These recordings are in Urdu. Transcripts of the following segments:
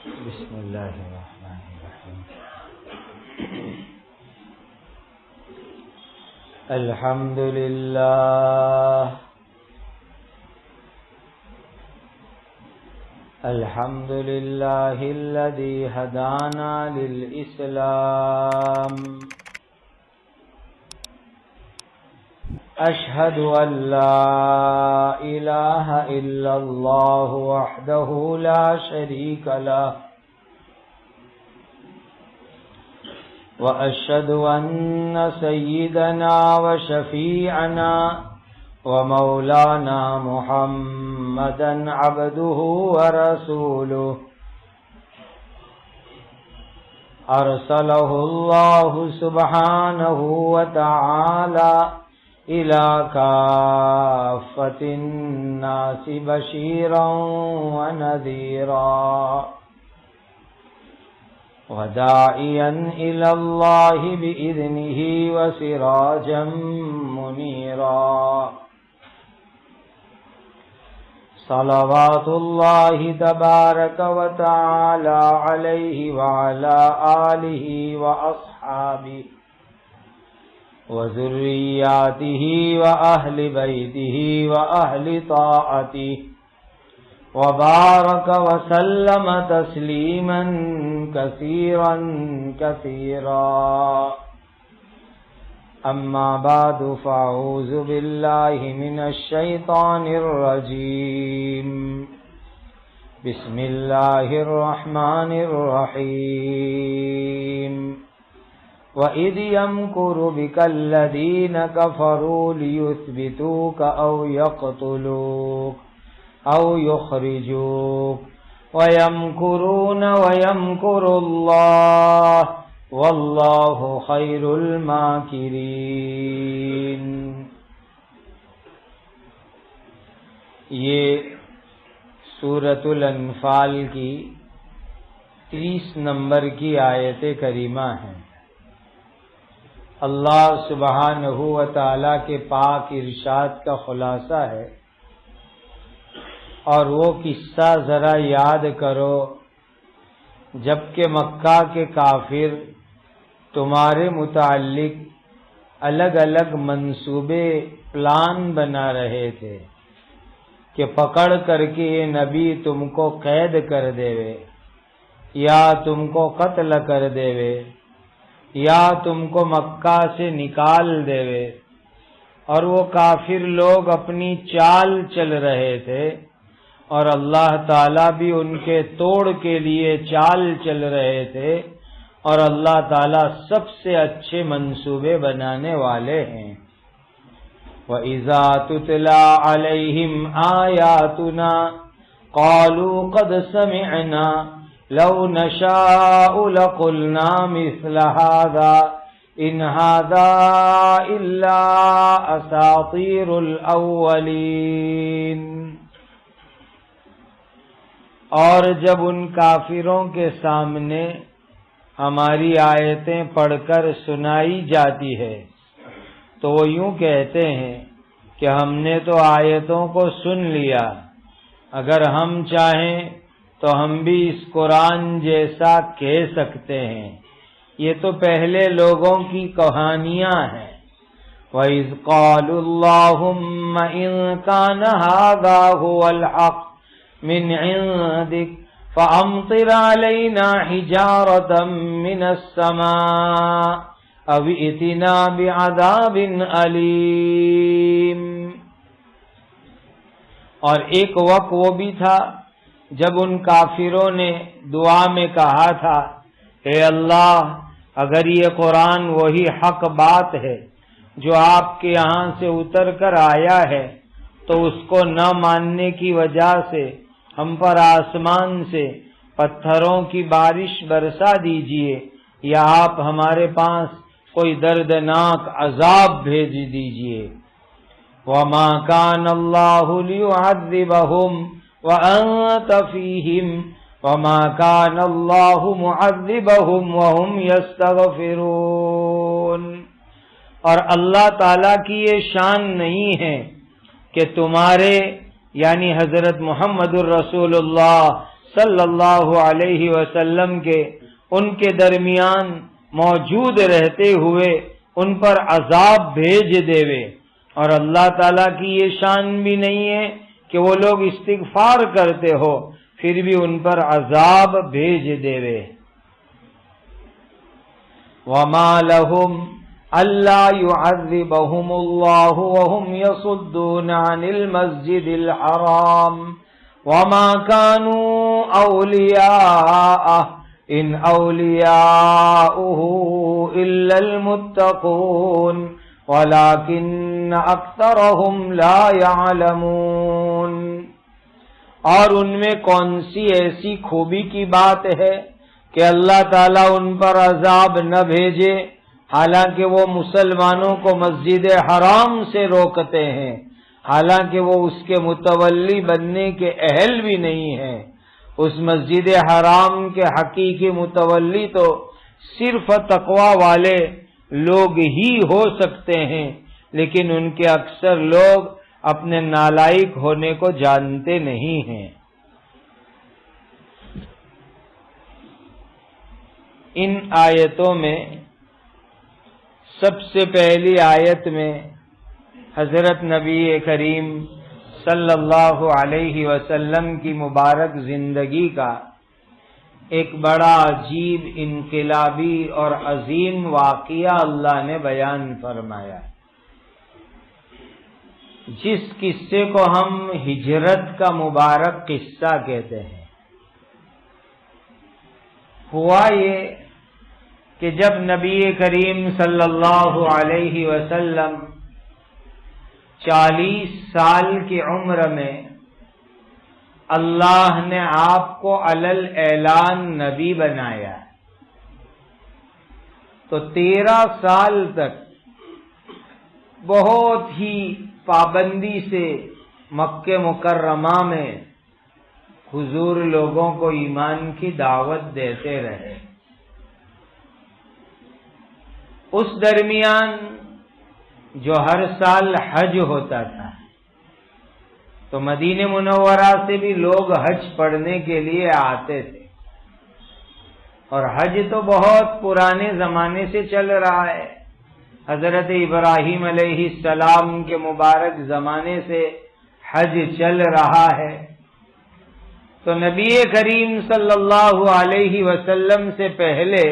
بسم اللہ الرحمن الرحیم الحمد للہ الحمد للہ الذی ہدانا للاسلام اشہد ان لا الہ الا اللہ وحدہ لا شریک لہ واشہد ان سیدنا وشفیعنا ومولانا محمدا عبدہ ورسولہ ارسلہ اللہ سبحانہ وتعالی إلى كافة الناس بشيرا ونذيرا وداعيا إلى الله بإذنه وسراجا منيرا صلوات الله تبارك وتعالى عليه وعلى آله وأصحابه وذرياته وأهل بيته وأهل طاعته وبارك وسلم تسليما كثيرا كثيرا أما بعد فأعوذ بالله من الشيطان الرجيم بسم الله الرحمن الرحيم وَإِذْ يَمْكُرُ بِكَ الَّذِينَ كَفَرُوا لِيُثْبِتُوكَ أَوْ يَقْتُلُوكَ أَوْ يُخْرِجُوكَ وَيَمْكُرُونَ وَيَمْكُرُ اللَّهُ وَاللَّهُ خَيْرُ الْمَاكِرِينَ۔ یہ سورۃ الانفال کی 30 نمبر کی آیت کریمہ ہیں۔ اللہ سبحانہ و تعالی کے پاک ارشاد کا خلاصہ ہے، اور وہ قصہ ذرا یاد کرو جبکہ مکہ کے کافر تمہارے متعلق الگ الگ منصوبے پلان بنا رہے تھے کہ پکڑ کر کے یہ نبی تم کو قید کر دیوے، یا تم کو قتل کر دیوے، یا تم کو مکہ سے نکال دیوے۔ اور وہ کافر لوگ اپنی چال چل رہے تھے، اور اللہ تعالیٰ بھی ان کے توڑ کے لیے چال چل رہے تھے، اور اللہ تعالیٰ سب سے اچھے منصوبے بنانے والے ہیں۔ وَإِذَا تُتْلَى عَلَيْهِمْ آيَاتُنَا قَالُوا قَدْ سَمِعْنَا لو نشاء لقلنا مثل هذا ان هذا الا اساطیر الاولین۔ اور جب ان کافروں کے سامنے ہماری آیتیں پڑھ کر سنائی جاتی ہے تو وہ یوں کہتے ہیں کہ ہم نے تو آیتوں کو سن لیا، اگر ہم چاہیں تو ہم بھی اس قرآن جیسا کہہ سکتے ہیں۔ یہ تو پہلے لوگوں کی کہانیاں ہیں۔ وَإِذْ قَالُوا اللَّهُمَّ إِن كَانَ هَذَا هُوَ الْحَقُّ مِنْ عِندِكَ فَأَمْطِرْ عَلَيْنَا حِجَارَةً مِنَ السَّمَاءِ أَوْ ائْتِنَا بِعَذَابٍ أَلِيمٍ۔ اور ایک وقت وہ بھی تھا جب ان کافروں نے دعا میں کہا تھا، اے اللہ اگر یہ قرآن وہی حق بات ہے جو آپ کے یہاں سے اتر کر آیا ہے تو اس کو نہ ماننے کی وجہ سے ہم پر آسمان سے پتھروں کی بارش برسا دیجئے، یا آپ ہمارے پاس کوئی دردناک عذاب بھیج دیجئے۔ وَمَا كَانَ اللَّهُ لِيُعَذِّبَهُمْ وَأَنْتَ فِيهِمْ وَمَا كَانَ اللَّهُ مُعَذِّبَهُمْ وَهُمْ يَسْتَغْفِرُونَ۔ اور اللہ تعالیٰ کی یہ شان نہیں ہے کہ تمہارے یعنی حضرت محمد الرسول اللہ صلی اللہ علیہ وسلم کے ان کے درمیان موجود رہتے ہوئے ان پر عذاب بھیج دیوے، اور اللہ تعالیٰ کی یہ شان بھی نہیں ہے کہ وہ لوگ استغفار کرتے ہو پھر بھی ان پر عذاب بھیج دیوے۔ وما لهم الا يعذبهم الله وهم يصدون عن المسجد الحرام وما كانوا اولیاءه ان اولیاؤه الا المتقون ولكن اکثرهم لا يعلمون۔ اور ان میں کون سی ایسی خوبی کی بات ہے کہ اللہ تعالیٰ ان پر عذاب نہ بھیجے حالانکہ وہ مسلمانوں کو مسجد حرام سے روکتے ہیں، حالانکہ وہ اس کے متولی بننے کے اہل بھی نہیں ہیں۔ اس مسجد حرام کے حقیقی متولی تو صرف تقوی والے لوگ ہی ہو سکتے ہیں، لیکن ان کے اکثر لوگ اپنے نالائق ہونے کو جانتے نہیں ہیں۔ ان آیتوں میں سب سے پہلی آیت میں حضرت نبی کریم صلی اللہ علیہ وسلم کی مبارک زندگی کا ایک بڑا عجیب انقلابی اور عظیم واقعہ اللہ نے بیان فرمایا، جس قصے کو ہم ہجرت کا مبارک قصہ کہتے ہیں۔ ہوا یہ کہ جب نبی کریم صلی اللہ علیہ وسلم 40 سال کی عمر میں اللہ نے آپ کو علل اعلان نبی بنایا، تو 13 سال تک بہت ہی پابندی سے مکہ مکرمہ میں حضور لوگوں کو ایمان کی دعوت دیتے رہے۔ اس درمیان جو ہر سال حج ہوتا تھا تو مدینہ منورہ سے بھی لوگ حج پڑھنے کے لیے آتے تھے، اور حج تو بہت پرانے زمانے سے چل رہا ہے، حضرت ابراہیم علیہ السلام کے مبارک زمانے سے حج چل رہا ہے۔ تو نبی کریم صلی اللہ علیہ وسلم سے پہلے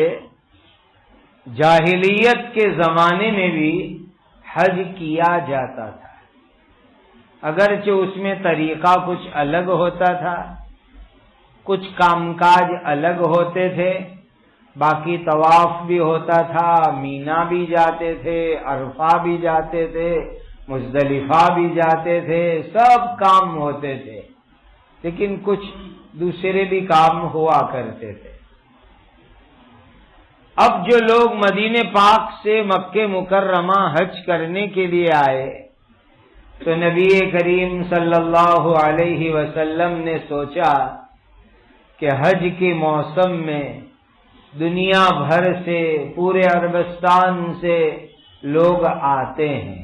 جاہلیت کے زمانے میں بھی حج کیا جاتا تھا، اگرچہ اس میں طریقہ کچھ الگ ہوتا تھا، کچھ کام کاج الگ ہوتے تھے، باقی طواف بھی ہوتا تھا، مینا بھی جاتے تھے، عرفہ بھی جاتے تھے، مزدلفہ بھی جاتے تھے، سب کام ہوتے تھے، لیکن کچھ دوسرے بھی کام ہوا کرتے تھے۔ اب جو لوگ مدینہ پاک سے مکہ مکرمہ حج کرنے کے لیے آئے تو نبی کریم صلی اللہ علیہ وسلم نے سوچا کہ حج کے موسم میں دنیا بھر سے، پورے عربستان سے لوگ آتے ہیں،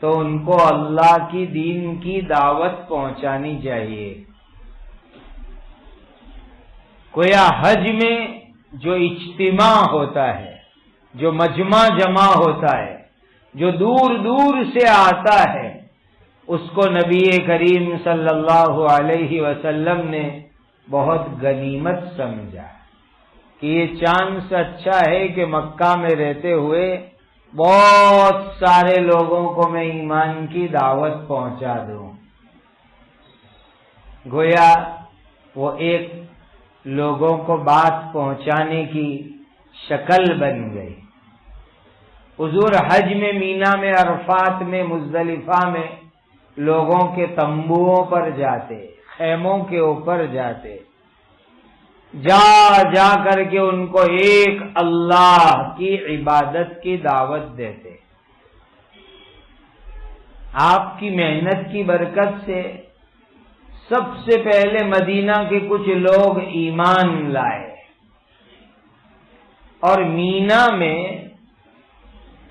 تو ان کو اللہ کی دین کی دعوت پہنچانی چاہیے۔ گویا حج میں جو اجتماع ہوتا ہے، جو مجمع جمع ہوتا ہے، جو دور دور سے آتا ہے، اس کو نبی کریم صلی اللہ علیہ وسلم نے بہت غنیمت سمجھا کہ یہ چانس اچھا ہے کہ مکہ میں رہتے ہوئے بہت سارے لوگوں کو میں ایمان کی دعوت پہنچا دوں۔ گویا وہ ایک لوگوں کو بات پہنچانے کی شکل بن گئی۔ حضور حج میں، مینا میں، عرفات میں، مزدلفہ میں لوگوں کے تمبوؤں پر جاتے، خیموں کے اوپر جاتے، جا جا کر کے ان کو ایک اللہ کی عبادت کی دعوت دیتے۔ آپ کی محنت کی برکت سے سب سے پہلے مدینہ کے کچھ لوگ ایمان لائے، اور مینا میں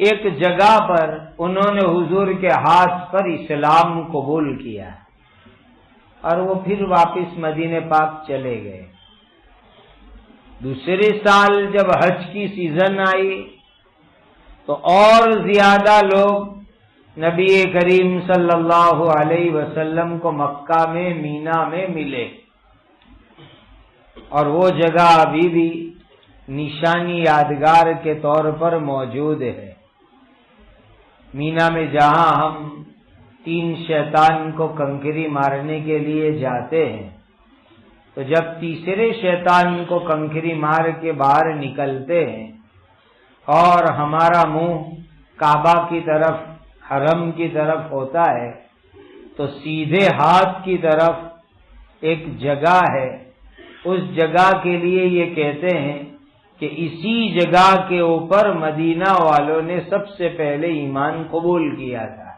ایک جگہ پر انہوں نے حضور کے ہاتھ پر اسلام قبول کیا۔ اور وہ پھر واپس مدینے پاک چلے گئے۔ دوسرے سال جب حج کی سیزن آئی تو اور زیادہ لوگ نبی کریم صلی اللہ علیہ وسلم کو مکہ میں مینا میں ملے، اور وہ جگہ ابھی بھی نشانی یادگار کے طور پر موجود ہے۔ مینا میں جہاں ہم 3 شیطان کو کنکری مارنے کے لیے جاتے ہیں، تو جب تیسرے شیطان کو کنکری مار کے باہر نکلتے ہیں اور ہمارا منہ کعبہ کی طرف، حرم کی طرف ہوتا ہے، تو سیدھے ہاتھ کی طرف ایک جگہ ہے، اس جگہ کے لیے یہ کہتے ہیں کہ اسی جگہ کے اوپر مدینہ والوں نے سب سے پہلے ایمان قبول کیا تھا،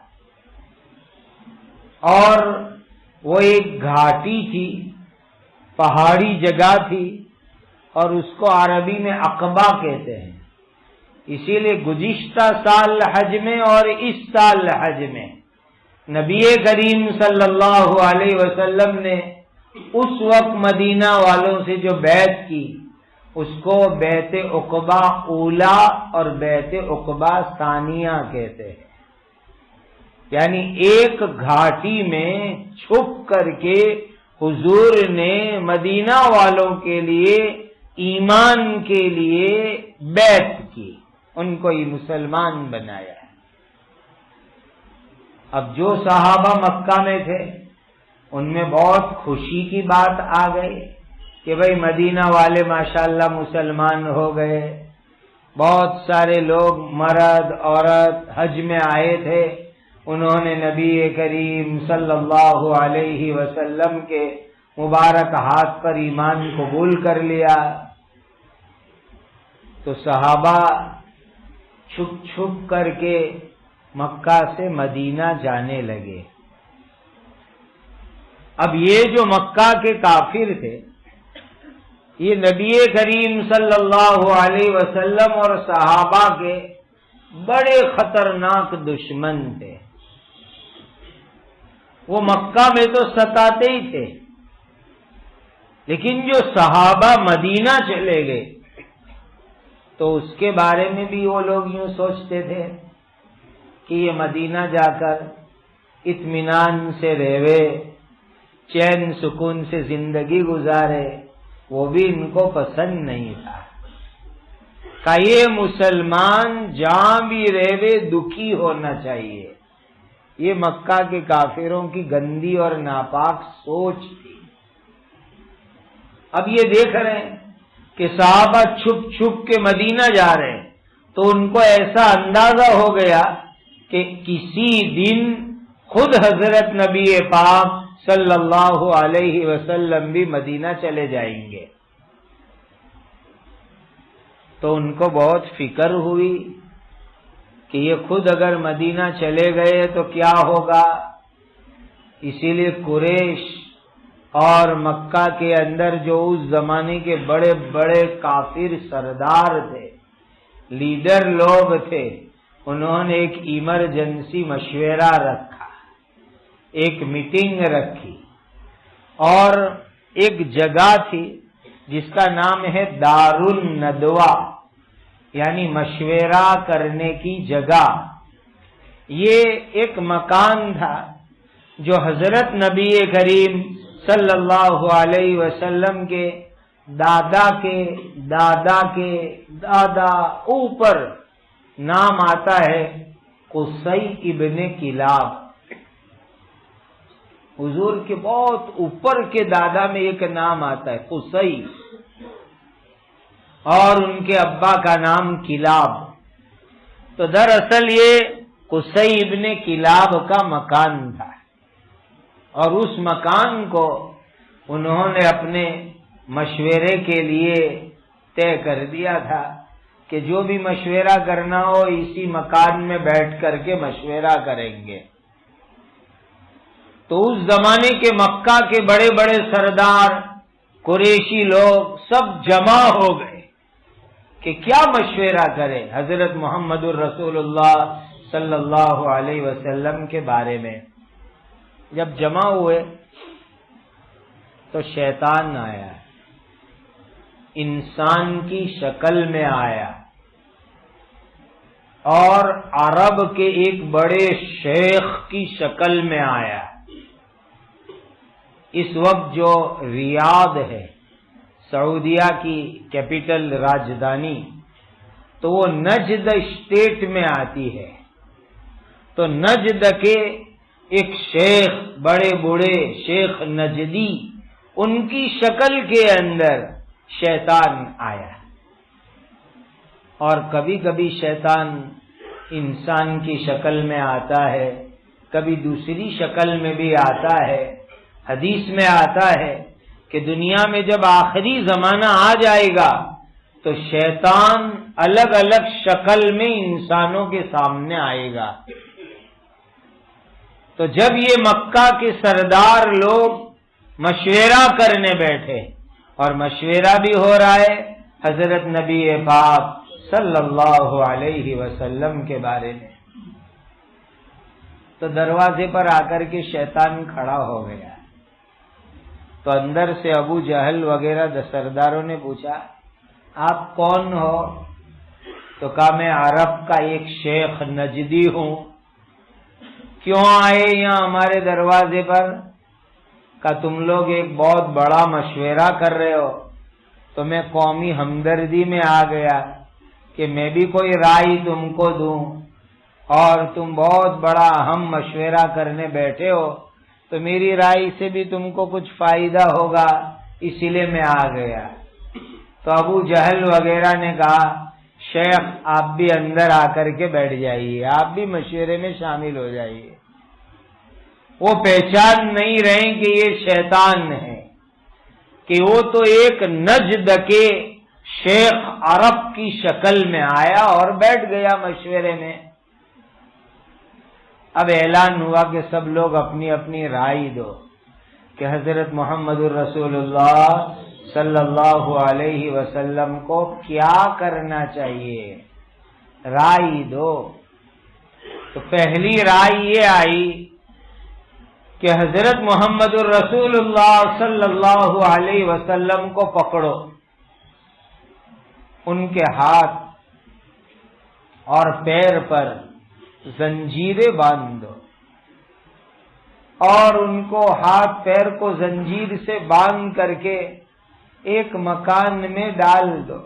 اور وہ ایک گھاٹی تھی، پہاڑی جگہ تھی، اور اس کو عربی میں عقبہ کہتے ہیں۔ اسی لیے گزشتہ سال حج میں اور اس سال حج میں نبی کریم صلی اللہ علیہ وسلم نے اس وقت مدینہ والوں سے جو بیعت کی، اس کو بیعت عقبہ اولا اور بیعت عقبہ ثانیہ کہتے ہیں۔ یعنی ایک گھاٹی میں چھپ کر کے حضور نے مدینہ والوں کے لیے ایمان کے لیے بیعت کی، ان کو یہ مسلمان بنایا ہے۔ اب جو صحابہ مکہ میں تھے ان میں بہت خوشی کی بات آ گئی کہ بھئی مدینہ والے ماشاءاللہ مسلمان ہو گئے۔ بہت سارے لوگ مرد عورت حج میں آئے تھے، انہوں نے نبی کریم صلی اللہ علیہ وسلم کے مبارک ہاتھ پر ایمان قبول کر لیا۔ تو صحابہ چھپ چھپ کر کے مکہ سے مدینہ جانے لگے۔ اب یہ جو مکہ کے کافر تھے، یہ نبی کریم صلی اللہ علیہ وسلم اور صحابہ کے بڑے خطرناک دشمن تھے۔ وہ مکہ میں تو ستاتے ہی تھے، لیکن جو صحابہ مدینہ چلے گئے تو اس کے بارے میں بھی وہ لوگ یوں سوچتے تھے کہ یہ مدینہ جا کر اطمینان سے رہے، چین سکون سے زندگی گزارے، وہ بھی ان کو پسند نہیں تھا کہ یہ مسلمان جہاں بھی رہے دکھی ہونا چاہیے۔ یہ مکہ کے کافروں کی گندی اور ناپاک سوچ تھی۔ اب یہ دیکھ رہے ہیں کہ صحابہ چھپ چھپ کے مدینہ جا رہے ہیں، تو ان کو ایسا اندازہ ہو گیا کہ کسی دن خود حضرت نبی پاک صلی اللہ علیہ وسلم بھی مدینہ چلے جائیں گے۔ تو ان کو بہت فکر ہوئی کہ یہ خود اگر مدینہ چلے گئے تو کیا ہوگا۔ اسی لیے قریش اور مکہ کے اندر جو اس زمانے کے بڑے بڑے کافر سردار تھے، لیڈر لوگ تھے، انہوں نے ایک ایمرجنسی مشورہ رکھا، ایک میٹنگ رکھی، اور ایک جگہ تھی جس کا نام ہے دار الندوہ، یعنی مشورہ کرنے کی جگہ۔ یہ ایک مکان تھا جو حضرت نبی کریم صلی اللہ علیہ وسلم کے دادا کے دادا کے دادا اوپر نام آتا ہے قصی ابن کلاب۔ حضور کے بہت اوپر کے دادا میں ایک نام آتا ہے قصی، اور ان کے ابا کا نام کلاب۔ تو دراصل یہ قصی ابن کلاب کا مکان تھا، اور اس مکان کو انہوں نے اپنے مشورے کے لیے طے کر دیا تھا کہ جو بھی مشورہ کرنا ہو اسی مکان میں بیٹھ کر کے مشورہ کریں گے۔ تو اس زمانے کے مکہ کے بڑے بڑے سردار قریشی لوگ سب جمع ہو گئے کہ کیا مشورہ کریں حضرت محمد الرسول اللہ صلی اللہ علیہ وسلم کے بارے میں۔ جب جمع ہوئے تو شیطان آیا، انسان کی شکل میں آیا اور عرب کے ایک بڑے شیخ کی شکل میں آیا۔ اس وقت جو ریاض ہے سعودیہ کی کیپٹل راجدھانی، تو وہ نجد اسٹیٹ میں آتی ہے۔ تو نجد کے ایک شیخ، بڑے بوڑھے شیخ نجدی، ان کی شکل کے اندر شیطان آیا۔ اور کبھی کبھی شیطان انسان کی شکل میں آتا ہے، کبھی دوسری شکل میں بھی آتا ہے۔ حدیث میں آتا ہے کہ دنیا میں جب آخری زمانہ آ جائے گا تو شیطان الگ الگ شکل میں انسانوں کے سامنے آئے گا۔ تو جب یہ مکہ کے سردار لوگ مشورہ کرنے بیٹھے، اور مشورہ بھی ہو رہا ہے حضرت نبی پاک صلی اللہ علیہ وسلم کے بارے میں، تو دروازے پر آ کر کے شیطان کھڑا ہو گیا۔ تو اندر سے ابو جہل وغیرہ سرداروں نے پوچھا، آپ کون ہو؟ تو کہا میں عرب کا ایک شیخ نجدی ہوں۔ کیوں آئے یہاں ہمارے دروازے پر؟ کہ تم لوگ ایک بہت بڑا مشورہ کر رہے ہو، تو میں قومی ہمدردی میں آ گیا کہ میں بھی کوئی رائے تم کو دوں، اور تم بہت بڑا اہم مشورہ کرنے بیٹھے ہو، تو میری رائے سے بھی تم کو کچھ فائدہ ہوگا، اسی لیے میں آ گیا۔ تو ابو جہل وغیرہ نے کہا، شیخ آپ بھی اندر آ کر کے بیٹھ جائیے، آپ بھی مشورے میں شامل ہو جائیے۔ وہ پہچان نہیں رہے کہ یہ شیطان ہے، کہ وہ تو ایک نجد کے شیخ عرب کی شکل میں آیا اور بیٹھ گیا مشورے میں۔ اب اعلان ہوا کہ سب لوگ اپنی اپنی رائے دو کہ حضرت محمد الرسول اللہ صلی اللہ علیہ وسلم کو کیا کرنا چاہیے، رائے دو۔ تو پہلی رائے یہ آئی کہ حضرت محمد الرسول اللہ صلی اللہ علیہ وسلم کو پکڑو، ان کے ہاتھ اور پیر پر زنجیریں باندھ دو، اور ان کو ہاتھ پیر کو زنجیر سے باندھ کر کے ایک مکان میں ڈال دو،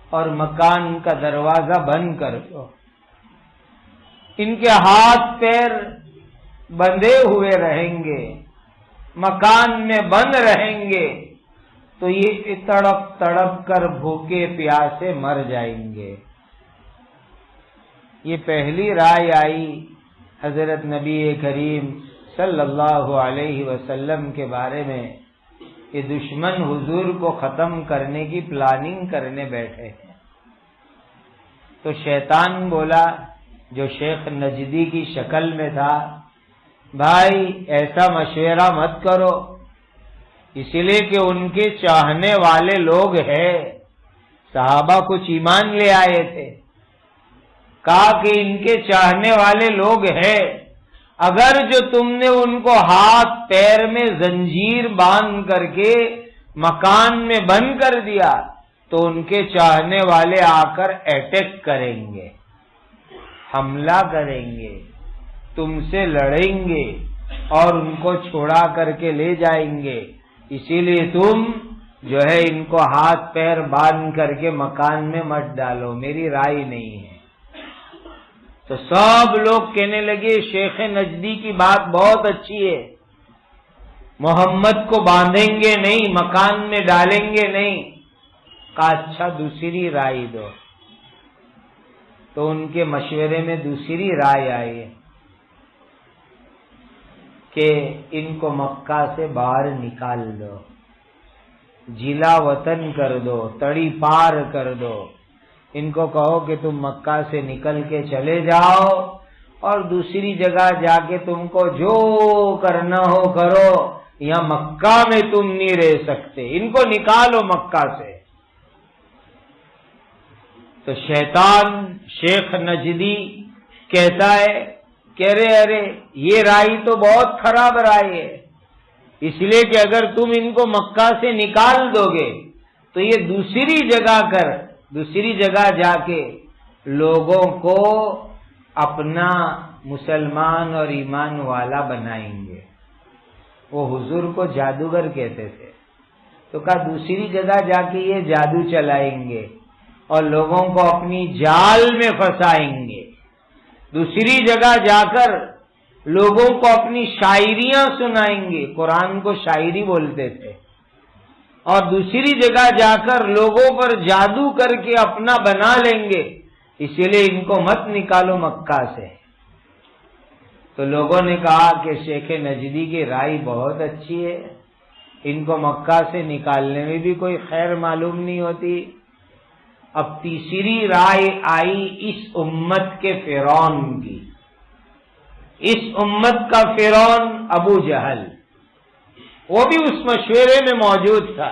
اور مکان کا دروازہ بند کر دو۔ ان کے ہاتھ پیر بندھے ہوئے رہیں گے، مکان میں بند رہیں گے، تو یہ تڑپ تڑپ کر بھوکے پیاسے مر جائیں گے۔ یہ پہلی رائے آئی حضرت نبی کریم صلی اللہ علیہ وسلم کے بارے میں کہ دشمن حضور کو ختم کرنے کی پلاننگ کرنے بیٹھے ہیں۔ تو شیطان بولا، جو شیخ نجدی کی شکل میں تھا، بھائی ایسا مشورہ مت کرو، اسی لیے کہ ان کے چاہنے والے لوگ ہیں، صحابہ کچھ ایمان لے آئے تھے، کہا کہ ان کے چاہنے والے لوگ ہیں، اگر جو تم نے ان کو ہاتھ پیر میں زنجیر باندھ کر کے مکان میں بند کر دیا تو ان کے چاہنے والے آ کر اٹیک کریں گے، حملہ کریں گے، تم سے لڑیں گے اور ان کو چھوڑا کر کے لے جائیں گے، اسی لیے تم جو ہے ان کو ہاتھ پیر باندھ کر کے مکان میں مت ڈالو، میری رائے نہیں ہے۔ تو سب لوگ کہنے لگے شیخ نجدی کی بات بہت اچھی ہے، محمد کو باندھیں گے نہیں، مکان میں ڈالیں گے نہیں۔ کہا اچھا دوسری رائے دو۔ تو ان کے مشورے میں دوسری رائے آئی کہ ان کو مکہ سے باہر نکال دو، جلا وطن کر دو، تڑی پار کر دو، ان کو کہو کہ تم مکہ سے نکل کے چلے جاؤ اور دوسری جگہ جا کے تم کو جو کرنا ہو کرو، یہاں مکہ میں تم نہیں رہ سکتے، ان کو نکالو مکہ سے۔ تو شیطان شیخ نجدی کہتا ہے کہ ارے یہ رائے تو بہت خراب رائے ہے، اس لیے کہ اگر تم ان کو مکہ سے نکال دو گے تو یہ دوسری جگہ جا کے لوگوں کو اپنا مسلمان اور ایمان والا بنائیں گے. وہ حضور کو جادوگر کہتے تھے. تو کہا دوسری جگہ جا کے یہ جادو چلائیں گے اور لوگوں کو اپنی جال میں پھنسائیں گے. دوسری جگہ جا کر لوگوں کو اپنی شاعریاں سنائیں گے. قرآن کو شاعری بولتے تھے. اور دوسری جگہ جا کر لوگوں پر جادو کر کے اپنا بنا لیں گے. اسی لیے ان کو مت نکالو مکہ سے. تو لوگوں نے کہا کہ شیخ نجدی کی رائے بہت اچھی ہے، ان کو مکہ سے نکالنے میں بھی کوئی خیر معلوم نہیں ہوتی. اب تیسری رائے آئی اس امت کے فرعون کی. اس امت کا فرعون ابو جہل، وہ بھی اس مشورے میں موجود تھا.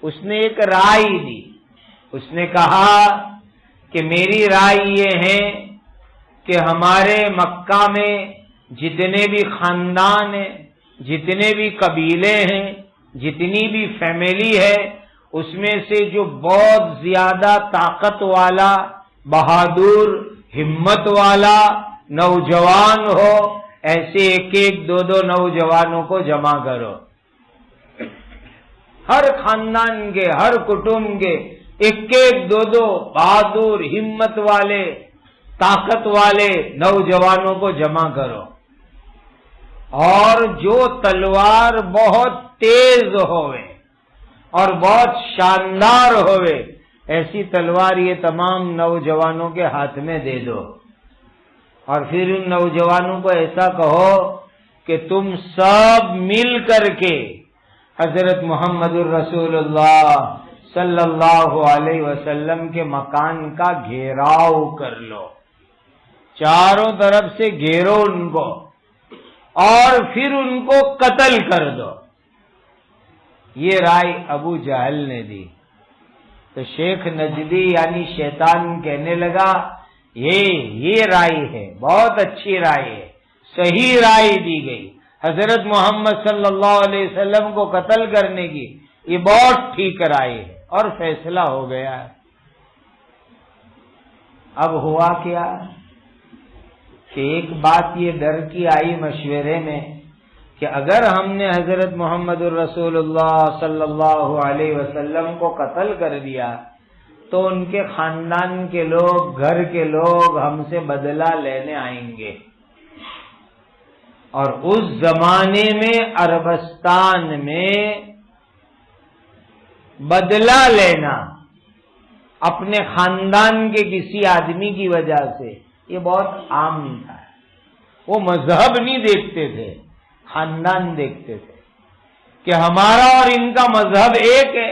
اس نے ایک رائے دی. اس نے کہا کہ میری رائے یہ ہے کہ ہمارے مکہ میں جتنے بھی خاندان ہیں، جتنے بھی قبیلے ہیں، جتنی بھی فیملی ہے، اس میں سے جو بہت زیادہ طاقت والا، بہادر، ہمت والا نوجوان ہو، ایسے ایک دو نوجوانوں کو جمع کرو. ہر خاندان کے، ہر کٹمب کے ایک دو بہادر، ہمت والے، طاقت والے نوجوانوں کو جمع کرو. اور جو تلوار بہت تیز ہوئے اور بہت شاندار ہوئے، ایسی تلوار یہ تمام نوجوانوں کے ہاتھ میں دے دو. اور پھر ان نوجوانوں کو ایسا کہو کہ تم سب مل کر کے حضرت محمد الرسول اللہ صلی اللہ علیہ وسلم کے مکان کا گھیراؤ کر لو. چاروں طرف سے گھیرو ان کو اور پھر ان کو قتل کر دو. یہ رائے ابو جہل نے دی. تو شیخ نجدی یعنی شیطان کہنے لگا یہ رائے ہے، بہت اچھی رائے ہے، صحیح رائے دی گئی. حضرت محمد صلی اللہ علیہ وسلم کو قتل کرنے کی یہ بہت ٹھیک رائے ہے. اور فیصلہ ہو گیا. اب ہوا کیا کہ ایک بات یہ ڈر کی آئی مشورے میں کہ اگر ہم نے حضرت محمد الرسول اللہ صلی اللہ علیہ وسلم کو قتل کر دیا تو ان کے خاندان کے لوگ، گھر کے لوگ ہم سے بدلہ لینے آئیں گے. اور اس زمانے میں عربستان میں بدلہ لینا اپنے خاندان کے کسی آدمی کی وجہ سے یہ بہت عام تھا. وہ مذہب نہیں دیکھتے تھے، خاندان دیکھتے تھے کہ ہمارا اور ان کا مذہب ایک ہے.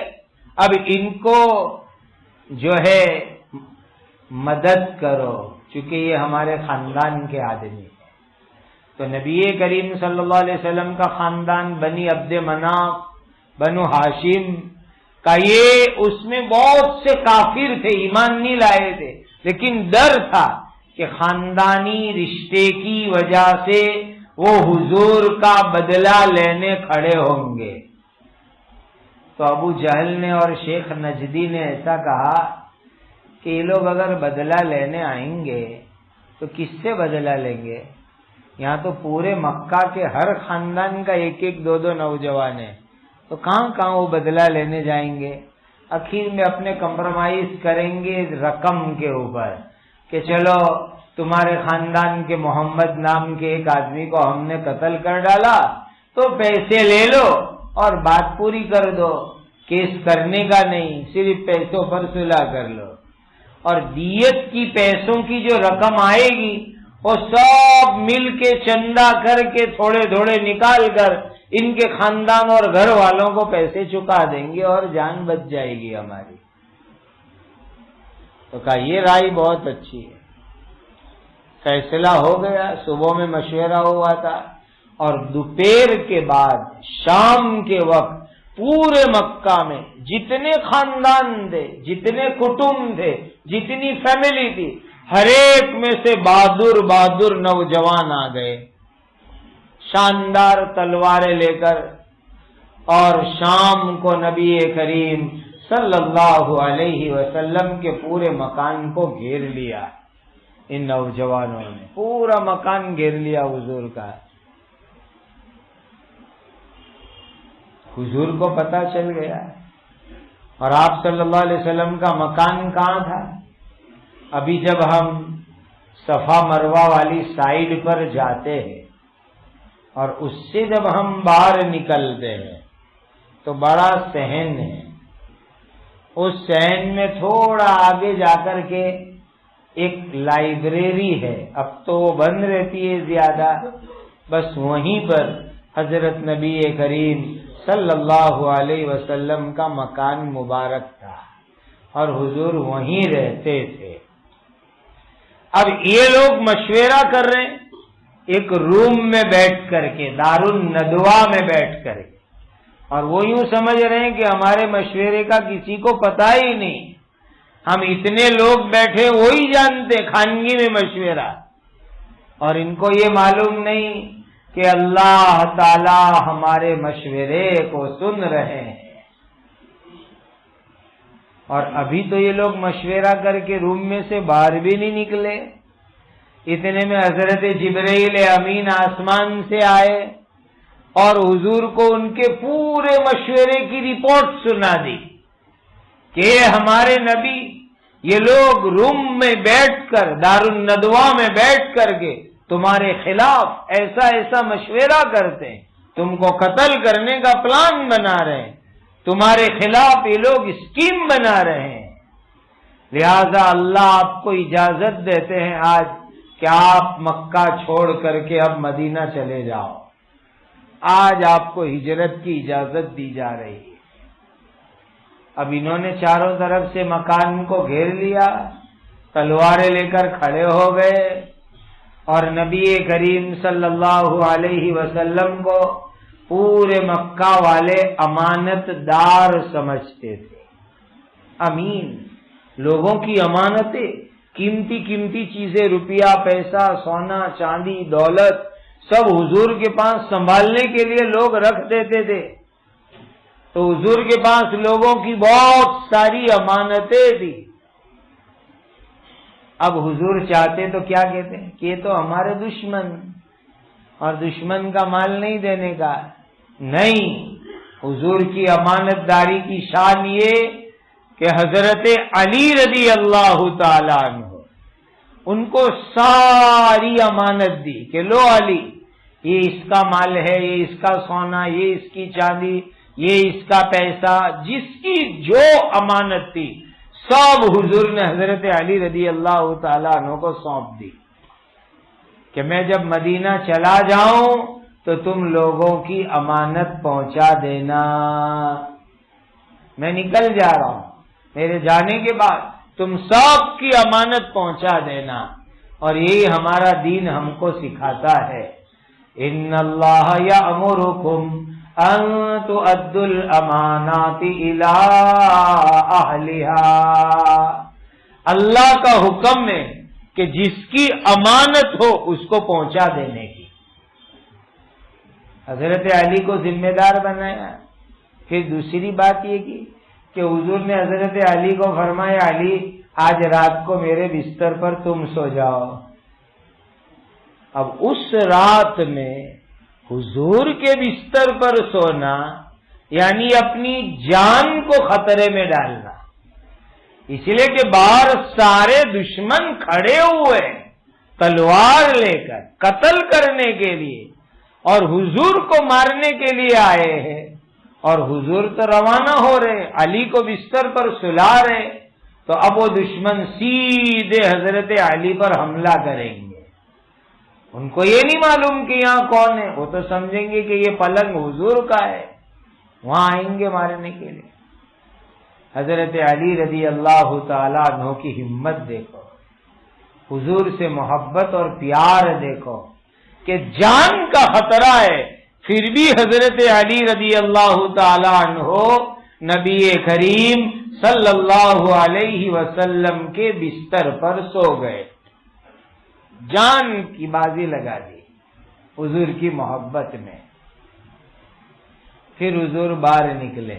اب ان کو جو ہے مدد کرو چونکہ یہ ہمارے خاندان کے آدمی ہیں. تو نبی کریم صلی اللہ علیہ وسلم کا خاندان بنی عبد مناف، بنو ہاشم کا، یہ اس میں بہت سے کافر تھے، ایمان نہیں لائے تھے، لیکن ڈر تھا کہ خاندانی رشتے کی وجہ سے وہ حضور کا بدلہ لینے کھڑے ہوں گے. تو ابو جہل نے اور شیخ نجدی نے ایسا کہا کہ یہ لوگ اگر بدلہ لینے آئیں گے تو کس سے بدلہ لیں گے؟ یہاں تو پورے مکہ کے ہر خاندان کا ایک دو نوجوان ہیں، تو کہاں وہ بدلہ لینے جائیں گے؟ آخر میں اپنے کمپرومائز کریں گے رقم کے اوپر کہ چلو تمہارے خاندان کے محمد نام کے ایک آدمی کو ہم نے قتل کر ڈالا تو پیسے لے لو اور بات پوری کر دو، کیس کرنے کا نہیں، صرف پیسوں پر صلح کر لو. اور دیت کی پیسوں کی جو رقم آئے گی وہ سب مل کے چندہ کر کے تھوڑے نکال کر ان کے خاندان اور گھر والوں کو پیسے چکا دیں گے اور جان بچ جائے گی ہماری. تو کہا یہ رائے بہت اچھی ہے. فیصلہ ہو گیا. صبح میں مشورہ ہوا تھا اور دوپہر کے بعد شام کے وقت پورے مکہ میں جتنے خاندان تھے، جتنے کٹمب تھے، جتنی فیملی تھی، ہر ایک میں سے بہادر نوجوان آ گئے، شاندار تلواریں لے کر اور شام کو نبی کریم صلی اللہ علیہ وسلم کے پورے مکان کو گھیر لیا. ان نوجوانوں نے پورا مکان گھیر لیا حضور کا. حضور کو پتہ چل گیا. اور آپ صلی اللہ علیہ وسلم کا مکان کہاں تھا؟ ابھی جب ہم صفا مروہ والی سائیڈ پر جاتے ہیں اور اس سے جب ہم باہر نکلتے ہیں تو بڑا صحن ہے. اس صحن میں تھوڑا آگے جا کر کے ایک لائبریری ہے. اب تو وہ بند رہتی ہے زیادہ. بس وہیں پر حضرت نبی کریم صلی اللہ علیہ وسلم کا مکان مبارک تھا اور حضور وہیں رہتے تھے. اب یہ لوگ مشورہ کر رہے ہیں ایک روم میں بیٹھ کر کے، دار الندوہ میں بیٹھ کر کے، اور وہ یوں سمجھ رہے ہیں کہ ہمارے مشورے کا کسی کو پتہ ہی نہیں. ہم اتنے لوگ بیٹھے وہی جانتے خانگی میں مشورہ، اور ان کو یہ معلوم نہیں کہ اللہ تعالی ہمارے مشورے کو سن رہے ہیں. اور ابھی تو یہ لوگ مشورہ کر کے روم میں سے باہر بھی نہیں نکلے. اتنے میں حضرت جبرائیل امین آسمان سے آئے اور حضور کو ان کے پورے مشورے کی رپورٹ سنا دی کہ ہمارے نبی یہ لوگ روم میں بیٹھ کر، دار الندوہ میں بیٹھ کر کے تمہارے خلاف ایسا ایسا مشورہ کرتے ہیں، تم کو قتل کرنے کا پلان بنا رہے ہیں، تمہارے خلاف یہ لوگ اسکیم بنا رہے ہیں. لہذا اللہ آپ کو اجازت دیتے ہیں آج کہ آپ مکہ چھوڑ کر کے اب مدینہ چلے جاؤ. آج آپ کو ہجرت کی اجازت دی جا رہی ہے. اب انہوں نے چاروں طرف سے مکان کو گھیر لیا، تلواریں لے کر کھڑے ہو گئے اور نبی کریم صلی اللہ علیہ وسلم کو پورے مکہ والے امانت دار سمجھتے تھے. امین، لوگوں کی امانتیں، قیمتی قیمتی چیزیں، روپیہ، پیسہ، سونا، چاندی، دولت، سب حضور کے پاس سنبھالنے کے لیے لوگ رکھ دیتے تھے. تو حضور کے پاس لوگوں کی بہت ساری امانتیں تھی. اب حضور چاہتے تو کیا کہتے ہیں کہ یہ تو ہمارے دشمن، اور دشمن کا مال نہیں دینے کا. نہیں، حضور کی امانت داری کی شان یہ کہ حضرت علی رضی اللہ تعالی عنہ ان کو ساری امانت دی کہ لو علی، یہ اس کا مال ہے، یہ اس کا سونا، یہ اس کی چاندی، یہ اس کا پیسہ، جس کی جو امانت تھی سب حضور نے حضرت علی رضی اللہ تعالی عنہ کو سونپ دی کہ میں جب مدینہ چلا جاؤں تو تم لوگوں کی امانت پہنچا دینا. میں نکل جا رہا ہوں، میرے جانے کے بعد تم سب کی امانت پہنچا دینا. اور یہی ہمارا دین ہم کو سکھاتا ہے. ان اللہ یأمرکم ان تؤدوا الامانات الی اہلها. اللہ کا حکم ہے کہ جس کی امانت ہو اس کو پہنچا دینے کی. حضرت علی کو ذمہ دار بنایا. پھر دوسری بات یہ کی کہ حضور نے حضرت علی کو فرمایا علی آج رات کو میرے بستر پر تم سو جاؤ. اب اس رات میں حضور کے بستر پر سونا یعنی اپنی جان کو خطرے میں ڈالنا. اس لیے کہ باہر سارے دشمن کھڑے ہوئے تلوار لے کر قتل کرنے کے لیے اور حضور کو مارنے کے لیے آئے ہیں، اور حضور تو روانہ ہو رہے، علی کو بستر پر سلا رہے. تو اب وہ دشمن سیدھے حضرت علی پر حملہ کریں گے. ان کو یہ نہیں معلوم کہ یہاں کون ہے، وہ تو سمجھیں گے کہ یہ پلنگ حضور کا ہے، وہاں آئیں گے مارنے کے لیے. حضرت علی رضی اللہ تعالیٰ عنہ کی ہمت دیکھو، حضور سے محبت اور پیار دیکھو کہ جان کا خطرہ ہے، پھر بھی حضرت علی رضی اللہ تعالی عنہ نبی کریم صلی اللہ علیہ وسلم کے بستر پر سو گئے. جان کی بازی لگا دی حضور کی محبت میں. پھر حضور باہر نکلے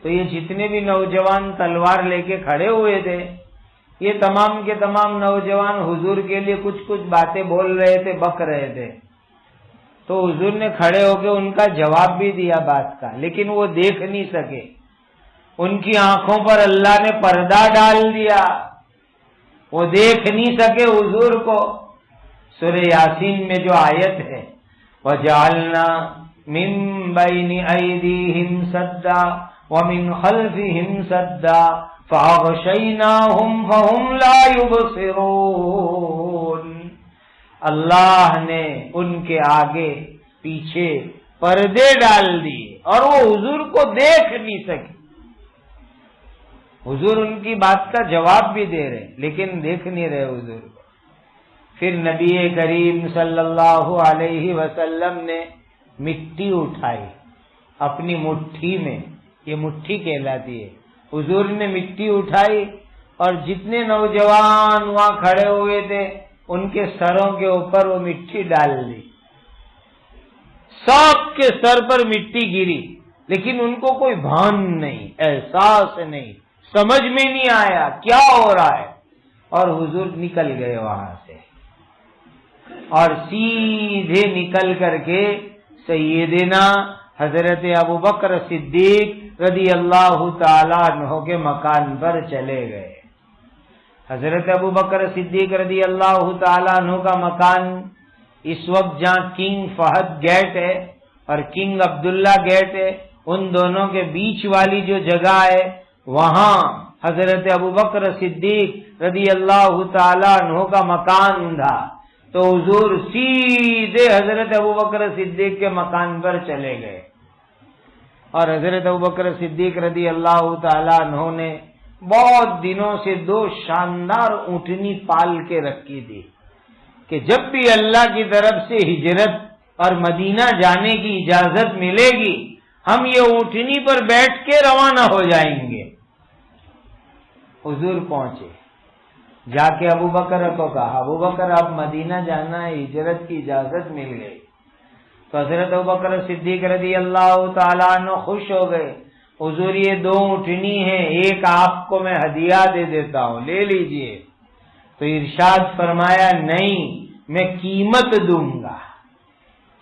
تو یہ جتنے بھی نوجوان تلوار لے کے کھڑے ہوئے تھے یہ تمام کے تمام نوجوان حضور کے لیے کچھ کچھ باتیں بول رہے تھے، بک رہے تھے. تو حضور نے کھڑے ہو کے ان کا جواب بھی دیا بات کا، لیکن وہ دیکھ نہیں سکے. ان کی آنکھوں پر اللہ نے پردہ ڈال دیا، وہ دیکھ نہیں سکے حضور کو. سورہ یاسین میں جو آیت ہے وَجَعَلْنَا مِن بَيْنِ أَيْدِيهِمْ سَدًّا وَمِنْ خَلْفِهِمْ سَدًّا فَأَغْشَيْنَاهُمْ فَهُمْ لَا يُبْصِرُونَ. اللہ نے ان کے آگے پیچھے پردے ڈال دی اور وہ حضور کو دیکھ نہیں سکے. حضور ان کی بات کا جواب بھی دے رہے لیکن دیکھ نہیں رہے حضور کو. پھر نبی کریم صلی اللہ علیہ وسلم نے مٹی اٹھائی اپنی مٹھی میں، یہ مٹھی کہلاتی ہے. حضور نے مٹی اٹھائی اور جتنے نوجوان وہاں کھڑے ہوئے تھے ان کے سروں کے اوپر وہ مٹی ڈال دی. سب کے سر پر مٹی گری لیکن ان کو کوئی بھان نہیں، احساس نہیں، سمجھ میں نہیں آیا کیا ہو رہا ہے. اور حضور نکل گئے وہاں سے اور سیدھے نکل کر کے سیدنا حضرت ابوبکر صدیق رضی اللہ تعالیٰ عنہ کے مکان پر چلے گئے. حضرت ابوبکر صدیق رضی اللہ تعالیٰ عنہ کا مکان اس وقت جہاں کنگ فہد گیٹ ہے اور کنگ عبداللہ گیٹ ہے ان دونوں کے بیچ والی جو جگہ ہے وہاں حضرت ابوبکر صدیق رضی اللہ تعالیٰ عنہ کا مکان تھا. تو حضور سیدھے حضرت ابوبکر صدیق کے مکان پر چلے گئے اور حضرت ابوبکر صدیق رضی اللہ تعالیٰ عنہ نے بہت دنوں سے 2 شاندار اونٹنی پال کے رکھی تھی کہ جب بھی اللہ کی طرف سے ہجرت اور مدینہ جانے کی اجازت ملے گی ہم یہ اونٹنی پر بیٹھ کے روانہ ہو جائیں گے. حضور پہنچے، جا کے ابوبکر کو کہا ابوبکر اب مدینہ جانا ہے، ہجرت کی اجازت مل گئی. تو حضرت ابوبکر صدیق رضی اللہ تعالیٰ عنہ خوش ہو گئے. حضور یہ 2 اونٹنی ہیں، ایک آپ کو میں ہدیہ دے دیتا ہوں، لے لیجئے. تو ارشاد فرمایا نہیں، میں قیمت دوں گا،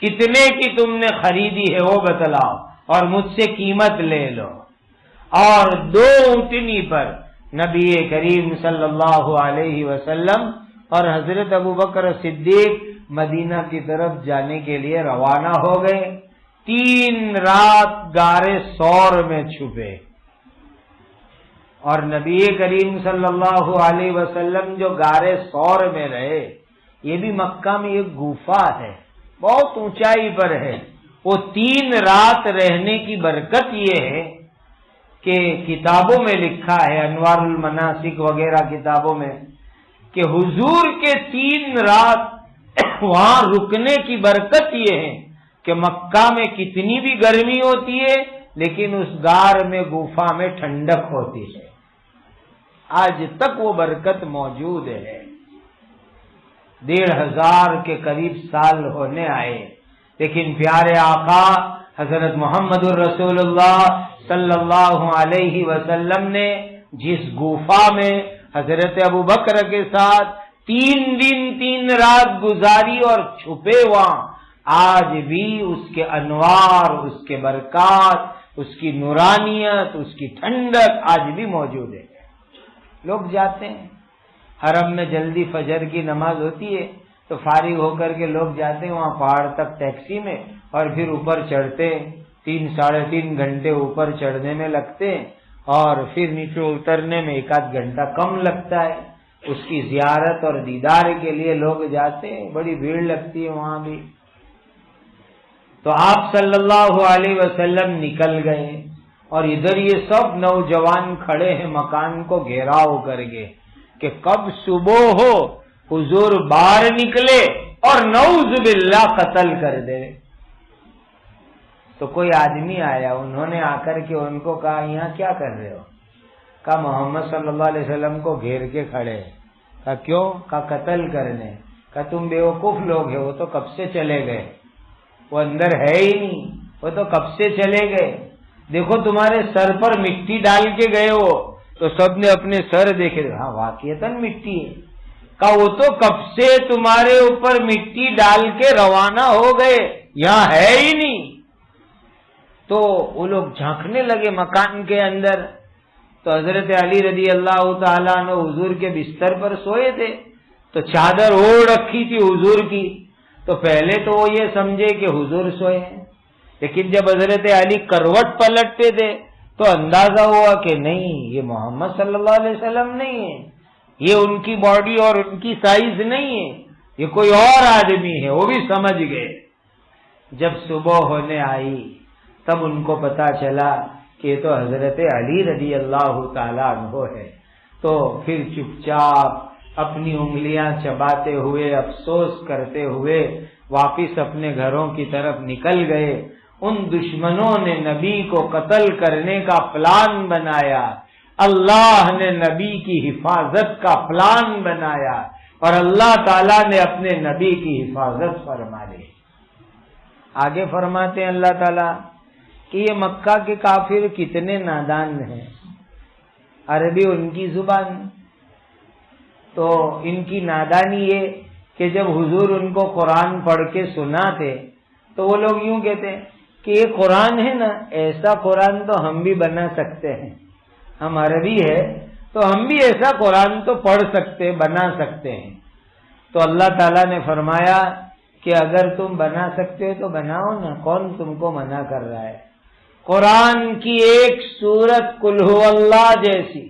کتنے کی تم نے خریدی ہے وہ بتلاؤ اور مجھ سے قیمت لے لو. اور 2 اونٹنی پر نبی کریم صلی اللہ علیہ وسلم اور حضرت ابوبکر صدیق مدینہ کی طرف جانے کے لیے روانہ ہو گئے. 3 رات غار ثور میں چھپے اور نبی کریم صلی اللہ علیہ وسلم جو غار ثور میں رہے، یہ بھی مکہ میں ایک گفا ہے، بہت اونچائی پر ہے. وہ 3 رات رہنے کی برکت یہ ہے کہ کتابوں میں لکھا ہے، انوار المناسک وغیرہ کتابوں میں، کہ حضور کے 3 رات وہاں رکنے کی برکت یہ ہے کہ مکہ میں کتنی بھی گرمی ہوتی ہے لیکن اس غار میں گفا میں ٹھنڈک ہوتی ہے. آج تک وہ برکت موجود ہے. 1500 کے قریب سال ہونے آئے لیکن پیارے آقا حضرت محمد الرسول اللہ صلی اللہ علیہ وسلم نے جس گفا میں حضرت ابوبکر کے ساتھ 3 دن 3 رات گزاری اور چھپے وہاں، آج بھی اس کے انوار، اس کے برکات، اس کی نورانیت، اس کی ٹھنڈک آج بھی موجود ہے. لوگ جاتے ہیں حرم میں، جلدی فجر کی نماز ہوتی ہے تو فارغ ہو کر کے لوگ جاتے ہیں وہاں پہاڑ تک ٹیکسی میں اور پھر اوپر چڑھتے 3-3.5 گھنٹے اوپر چڑھنے میں لگتے ہیں اور پھر نیچے اترنے میں 1 گھنٹہ کم لگتا ہے. اس کی زیارت اور دیدار کے لیے لوگ جاتے ہیں، بڑی بھیڑ لگتی ہے وہاں بھی. تو آپ صلی اللہ علیہ وسلم نکل گئے اور ادھر یہ سب نوجوان کھڑے ہیں مکان کو گھیراؤ کر کے کہ کب صبح ہو حضور باہر نکلے اور نعوذ باللہ قتل کر دے. تو کوئی آدمی آیا، انہوں نے آ کر کے ان کو کہا یہاں کیا کر رہے ہو؟ کہا محمد صلی اللہ علیہ وسلم کو گھیر کے کھڑے. کہا کیوں؟ کہا قتل کرنے. کہا تم بیوقوف لوگ ہیں، وہ تو کب سے چلے گئے، وہ اندر ہے ہی نہیں. وہ تو کب سے چلے گئے. دیکھو تمہارے سر پر مٹی ڈال کے گئے ہو تو سب نے اپنے سر دیکھے, ہاں واقعتاً مٹی ہے. کہا وہ تو کب سے تمہارے اوپر مٹی ڈال کے روانہ ہو گئے, یہاں ہے ہی نہیں. تو وہ لوگ جھانکنے لگے مکان کے اندر. تو حضرت علی رضی اللہ تعالیٰ عنہ حضور کے بستر پر سوئے تھے, تو چادر اوڑھ رکھی تھی حضور کی. تو پہلے تو وہ یہ سمجھے کہ حضور سوئے ہیں, لیکن جب حضرت علی کروٹ پلٹتے تھے تو اندازہ ہوا کہ نہیں, یہ محمد صلی اللہ علیہ وسلم نہیں ہے, یہ ان کی باڈی اور ان کی سائز نہیں ہے, یہ کوئی اور آدمی ہے. وہ بھی سمجھ گئے. جب صبح ہونے آئی تب ان کو پتا چلا کہ یہ تو حضرت علی رضی اللہ تعالیٰ عنہ ہے. تو پھر چپ چاپ اپنی انگلیاں چباتے ہوئے, افسوس کرتے ہوئے واپس اپنے گھروں کی طرف نکل گئے. ان دشمنوں نے نبی کو قتل کرنے کا پلان بنایا, اللہ نے نبی کی حفاظت کا پلان بنایا, اور اللہ تعالیٰ نے اپنے نبی کی حفاظت فرما لی. آگے فرماتے ہیں اللہ تعالیٰ کہ یہ مکہ کے کافر کتنے نادان ہیں. عربی ان کی زبان, تو ان کی نادانی یہ کہ جب حضور ان کو قرآن پڑھ کے سناتے تو وہ لوگ یوں کہتے کہ یہ قرآن ہے نا, ایسا قرآن تو ہم بھی بنا سکتے ہیں. ہم عربی ہے تو ہم بھی ایسا قرآن تو پڑھ سکتے, بنا سکتے ہیں. تو اللہ تعالیٰ نے فرمایا کہ اگر تم بنا سکتے ہو تو بناؤ نا, کون تم کو منع کر رہا ہے. قرآن کی ایک سورت قل هو اللہ جیسی,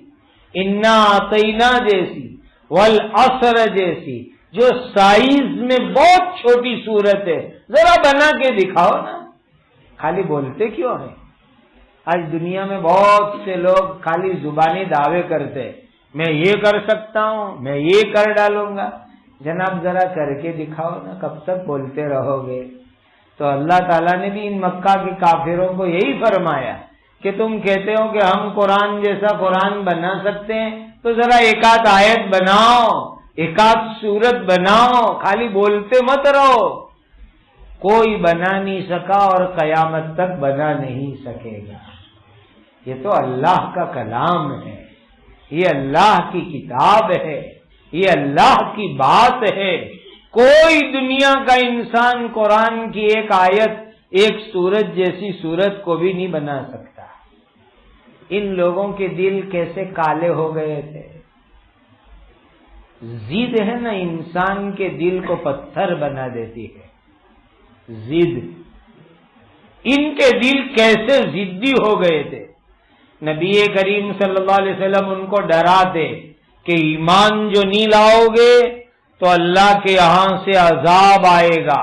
انا اعطینا جیسی, والعصر جیسی, جو سائز میں بہت چھوٹی سورت ہے, ذرا بنا کے دکھاؤ نا. خالی بولتے کیوں ہیں؟ آج دنیا میں بہت سے لوگ خالی زبانی دعوے کرتے, میں یہ کر سکتا ہوں, میں یہ کر ڈالوں گا. جناب ذرا کر کے دکھاؤ نا, کب تک بولتے رہو گے؟ تو اللہ تعالیٰ نے بھی ان مکہ کے کافروں کو یہی فرمایا کہ تم کہتے ہو کہ ہم قرآن جیسا قرآن بنا سکتے ہیں, تو ذرا ایک آدھ آیت بناؤ, ایک آدھ سورت بناؤ, خالی بولتے مت رہو. کوئی بنا نہیں سکا اور قیامت تک بنا نہیں سکے گا. یہ تو اللہ کا کلام ہے, یہ اللہ کی کتاب ہے, یہ اللہ کی بات ہے. کوئی دنیا کا انسان قرآن کی ایک آیت, ایک سورت جیسی سورت کو بھی نہیں بنا سکتا. ان لوگوں کے دل کیسے کالے ہو گئے تھے. ضد ہے نا, انسان کے دل کو پتھر بنا دیتی ہے. ضد, ان کے دل کیسے ضدی ہو گئے تھے. نبی کریم صلی اللہ علیہ وسلم ان کو ڈراتے کہ ایمان جو نہیں لاؤ گے تو اللہ کے یہاں سے عذاب آئے گا.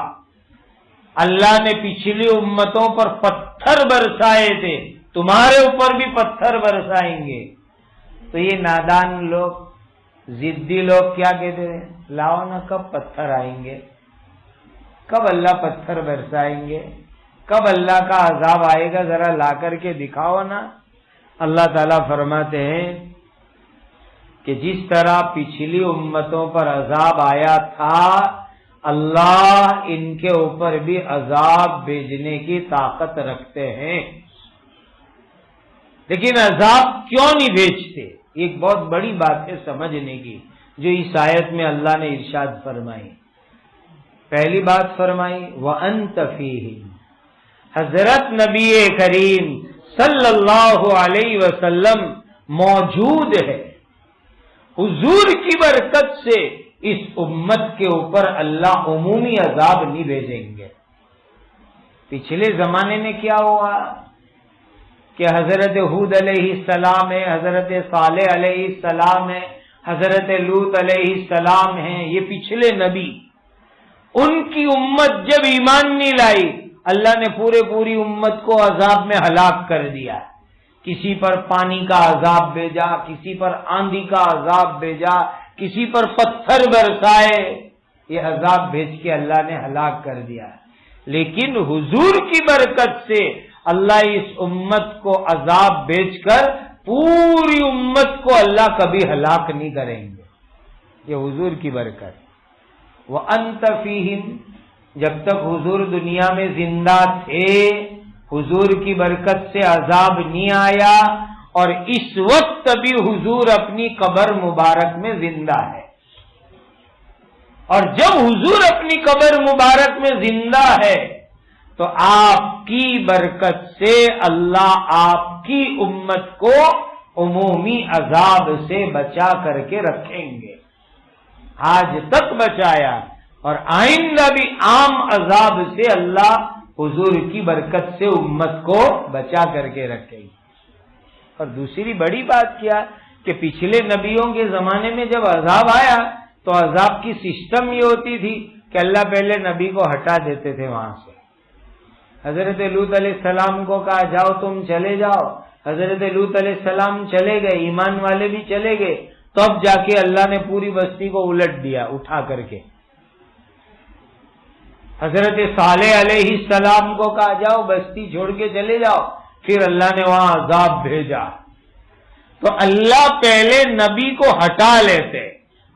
اللہ نے پچھلی امتوں پر پتھر برسائے تھے, تمہارے اوپر بھی پتھر برسائیں گے. تو یہ نادان لوگ, ضدی لوگ کیا کہتے ہیں, لاؤ نا, کب پتھر آئیں گے, کب اللہ پتھر برسائیں گے, کب اللہ کا عذاب آئے گا, ذرا لا کر کے دکھاؤ نا. اللہ تعالیٰ فرماتے ہیں کہ جس طرح پچھلی امتوں پر عذاب آیا تھا, اللہ ان کے اوپر بھی عذاب بھیجنے کی طاقت رکھتے ہیں. لیکن عذاب کیوں نہیں بھیجتے, ایک بہت بڑی بات ہے سمجھنے کی, جو اس آیت میں اللہ نے ارشاد فرمائی. پہلی بات فرمائی وَأَنْتَ فِيهِمْ, حضرت نبی کریم صلی اللہ علیہ وسلم موجود ہے. حضور کی برکت سے اس امت کے اوپر اللہ عمومی عذاب نہیں بھیجیں گے. پچھلے زمانے میں کیا ہوا کہ حضرت ہود علیہ السلام ہے, حضرت صالح علیہ السلام ہے, حضرت لوط علیہ السلام ہیں, یہ پچھلے نبی. ان کی امت جب ایمان نہیں لائی, اللہ نے پوری امت کو عذاب میں ہلاک کر دیا. کسی پر پانی کا عذاب بھیجا, کسی پر آندھی کا عذاب بھیجا, کسی پر پتھر برسائے, یہ عذاب بھیج کے اللہ نے ہلاک کر دیا. لیکن حضور کی برکت سے اللہ اس امت کو عذاب بھیج کر پوری امت کو اللہ کبھی ہلاک نہیں کریں گے. یہ حضور کی برکت. وَأَنْتَ فِيهِمْ, جب تک حضور دنیا میں زندہ تھے حضور کی برکت سے عذاب نہیں آیا، اور اس وقت بھی حضور اپنی قبر مبارک میں زندہ ہے۔ اور جب حضور اپنی قبر مبارک میں زندہ ہے تو آپ کی برکت سے اللہ آپ کی امت کو عمومی عذاب سے بچا کر کے رکھیں گے، آج تک بچایا، اور آئندہ بھی عام عذاب سے اللہ حضور کی برکت سے امت کو بچا کر کے رکھے گی۔ اور دوسری بڑی بات کیا کہ پچھلے نبیوں کے زمانے میں جب عذاب آیا تو عذاب کی سسٹم یہ ہوتی تھی کہ اللہ پہلے نبی کو ہٹا دیتے تھے وہاں سے۔ حضرت لوط علیہ السلام کو کہا جاؤ تم چلے جاؤ، حضرت لوط علیہ السلام چلے گئے، ایمان والے بھی چلے گئے، تب جا کے اللہ نے پوری بستی کو الٹ دیا اٹھا کر کے۔ حضرت صالح علیہ السلام کو کہا جاؤ بستی چھوڑ کے چلے جاؤ، پھر اللہ نے وہاں عذاب بھیجا۔ تو اللہ پہلے نبی کو ہٹا لیتے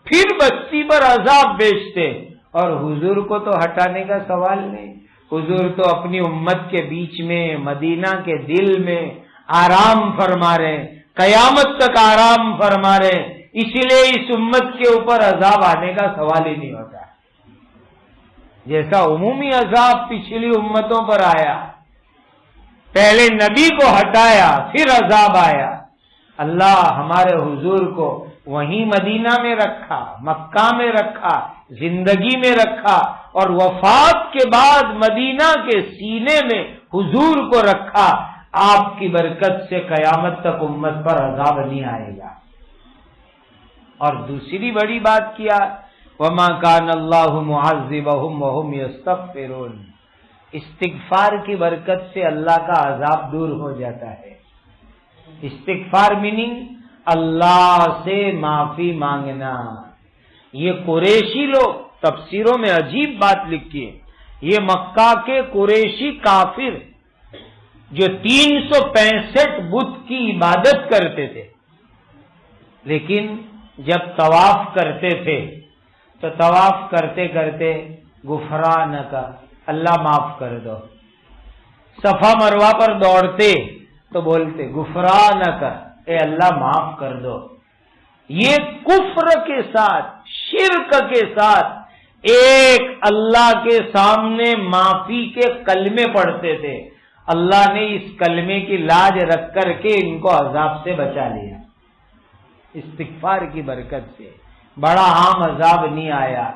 پھر بستی پر عذاب بھیجتے، اور حضور کو تو ہٹانے کا سوال نہیں، حضور تو اپنی امت کے بیچ میں مدینہ کے دل میں آرام فرما رہے، قیامت تک آرام فرما رہے، اس لیے اس امت کے اوپر عذاب آنے کا سوال ہی نہیں ہوتا۔ جیسا عمومی عذاب پچھلی امتوں پر آیا، پہلے نبی کو ہٹایا پھر عذاب آیا، اللہ ہمارے حضور کو وہیں مدینہ میں رکھا، مکہ میں رکھا، زندگی میں رکھا، اور وفات کے بعد مدینہ کے سینے میں حضور کو رکھا۔ آپ کی برکت سے قیامت تک امت پر عذاب نہیں آئے گا۔ اور دوسری بڑی بات کیا، وَمَا كَانَ اللَّهُ مُعَذِّبَهُمْ وَهُمْ يَسْتَغْفِرُونَ، استغفار کی برکت سے اللہ کا عذاب دور ہو جاتا ہے۔ استغفار میننگ اللہ سے معافی مانگنا۔ یہ قریشی لوگ تفسیروں میں عجیب بات لکھی ہے، یہ مکہ کے قریشی کافر جو 365 بت کی عبادت کرتے تھے، لیکن جب طواف کرتے تھے تو طواف کرتے کرتے غفرانک، اللہ معاف کر دو، صفا مروہ پر دوڑتے تو بولتے غفرانک، اے اللہ معاف کر دو۔ یہ کفر کے ساتھ، شرک کے ساتھ ایک اللہ کے سامنے معافی کے کلمے پڑھتے تھے، اللہ نے اس کلمے کی لاج رکھ کر کے ان کو عذاب سے بچا لیا، استغفار کی برکت سے بڑا عام عذاب نہیں آیا۔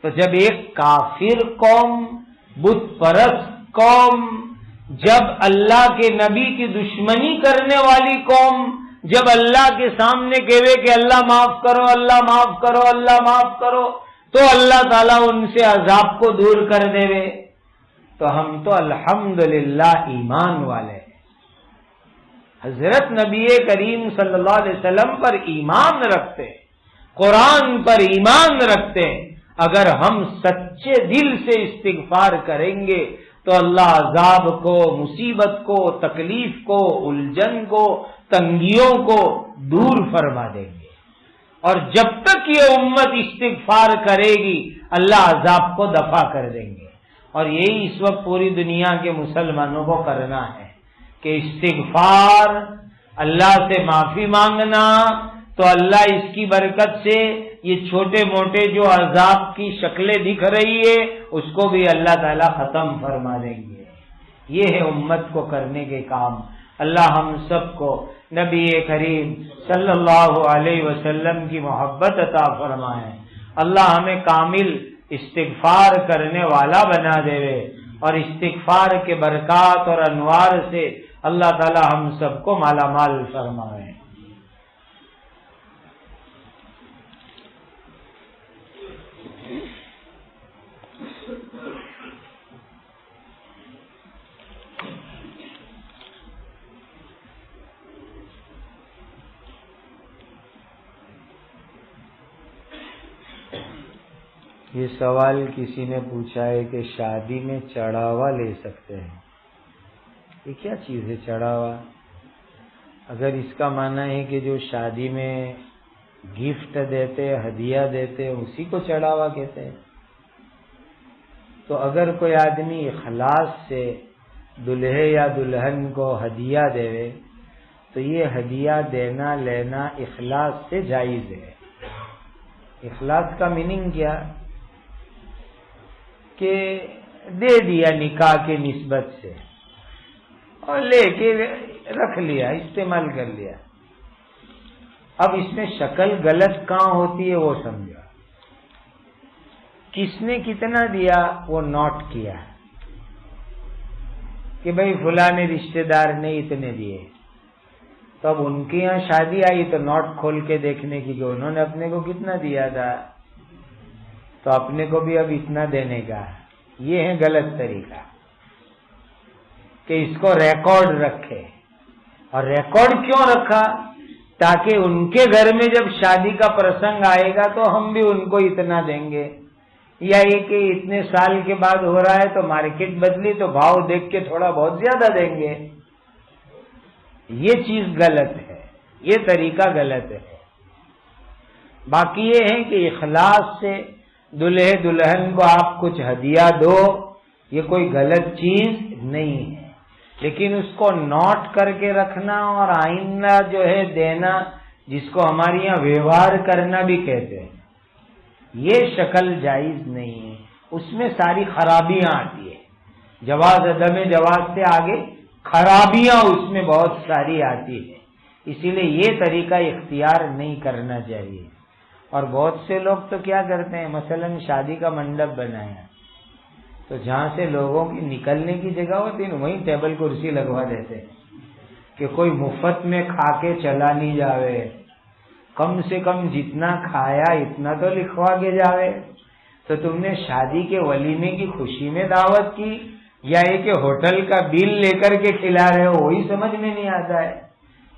تو جب ایک کافر قوم، بت پرست قوم، جب اللہ کے نبی کی دشمنی کرنے والی قوم جب اللہ کے سامنے کہے کہ اللہ معاف کرو، اللہ معاف کرو، اللہ معاف کرو، تو اللہ تعالیٰ ان سے عذاب کو دور کر دے، تو ہم تو الحمدللہ ایمان والے ہیں، حضرت نبی کریم صلی اللہ علیہ وسلم پر ایمان رکھتے، قرآن پر ایمان رکھتے۔ اگر ہم سچے دل سے استغفار کریں گے تو اللہ عذاب کو، مصیبت کو، تکلیف کو، الجھن کو، تنگیوں کو دور فرما دیں گے، اور جب تک یہ امت استغفار کرے گی اللہ عذاب کو دفع کر دیں گے۔ اور یہی اس وقت پوری دنیا کے مسلمانوں کو کرنا ہے کہ استغفار، اللہ سے معافی مانگنا، تو اللہ اس کی برکت سے یہ چھوٹے موٹے جو عذاب کی شکلیں دکھ رہی ہے اس کو بھی اللہ تعالیٰ ختم فرما دیں گے۔ یہ ہے امت کو کرنے کے کام۔ اللہ ہم سب کو نبی کریم صلی اللہ علیہ وسلم کی محبت عطا فرمائے، اللہ ہمیں کامل استغفار کرنے والا بنا دے، اور استغفار کے برکات اور انوار سے اللہ تعالی ہم سب کو مالا مال فرمائے۔ یہ سوال کسی نے پوچھا ہے کہ شادی میں چڑھاوا لے سکتے ہیں، یہ کیا چیز ہے چڑھاوا؟ اگر اس کا معنی ہے کہ جو شادی میں گفٹ دیتے، ہدیہ دیتے، اسی کو چڑھاوا کہتے ہیں، تو اگر کوئی آدمی اخلاص سے دلہے یا دلہن کو ہدیہ دے تو یہ ہدیہ دینا لینا اخلاص سے جائز ہے۔ اخلاص کا میننگ کیا کہ دے دیا نکاح کے نسبت سے اور لے کے رکھ لیا، استعمال کر لیا۔ اب اس میں شکل غلط کہاں ہوتی ہے وہ سمجھا، کس نے کتنا دیا وہ نوٹ کیا کہ بھائی فلاں نے رشتہ دار نے اتنے دیے، تو اب ان کے یہاں شادی آئی تو نوٹ کھول کے دیکھنے کی کہ انہوں نے اپنے کو کتنا دیا تھا، تو اپنے کو بھی اب اتنا دینے کا، یہ ہے غلط طریقہ کہ اس کو ریکارڈ رکھے۔ اور ریکارڈ کیوں رکھا؟ تاکہ ان کے گھر میں جب شادی کا پرسنگ آئے گا تو ہم بھی ان کو اتنا دیں گے، یا یہ کہ اتنے سال کے بعد ہو رہا ہے تو مارکیٹ بدلی تو بھاؤ دیکھ کے تھوڑا بہت زیادہ دیں گے۔ یہ چیز غلط ہے، یہ طریقہ غلط ہے۔ باقی یہ ہے کہ اخلاص سے دلہے دلہن کو آپ کچھ ہدیہ دو، یہ کوئی غلط چیز نہیں ہے، لیکن اس کو نوٹ کر کے رکھنا اور آئندہ جو ہے دینا، جس کو ہمارے یہاں ویوہار کرنا بھی کہتے ہیں، یہ شکل جائز نہیں ہے۔ اس میں ساری خرابیاں آتی ہیں، جواز عدم جواز سے آگے خرابیاں اس میں بہت ساری آتی ہیں، اسی لیے یہ طریقہ اختیار نہیں کرنا چاہیے۔ اور بہت سے لوگ تو کیا کرتے ہیں، مثلا شادی کا منڈپ بنایا تو جہاں سے لوگوں کی نکلنے کی جگہ ہوتی ہے وہیں ٹیبل کرسی لگوا دیتے ہیں کہ کوئی مفت میں کھا کے چلا نہیں جاوے، کم سے کم جتنا کھایا اتنا تو لکھوا کے جاوے۔ تو تم نے شادی کے ولیمے کی خوشی میں دعوت کی یا یہ کہ ہوٹل کا بل لے کر کے کھلا رہے ہو، وہی سمجھ میں نہیں آتا ہے۔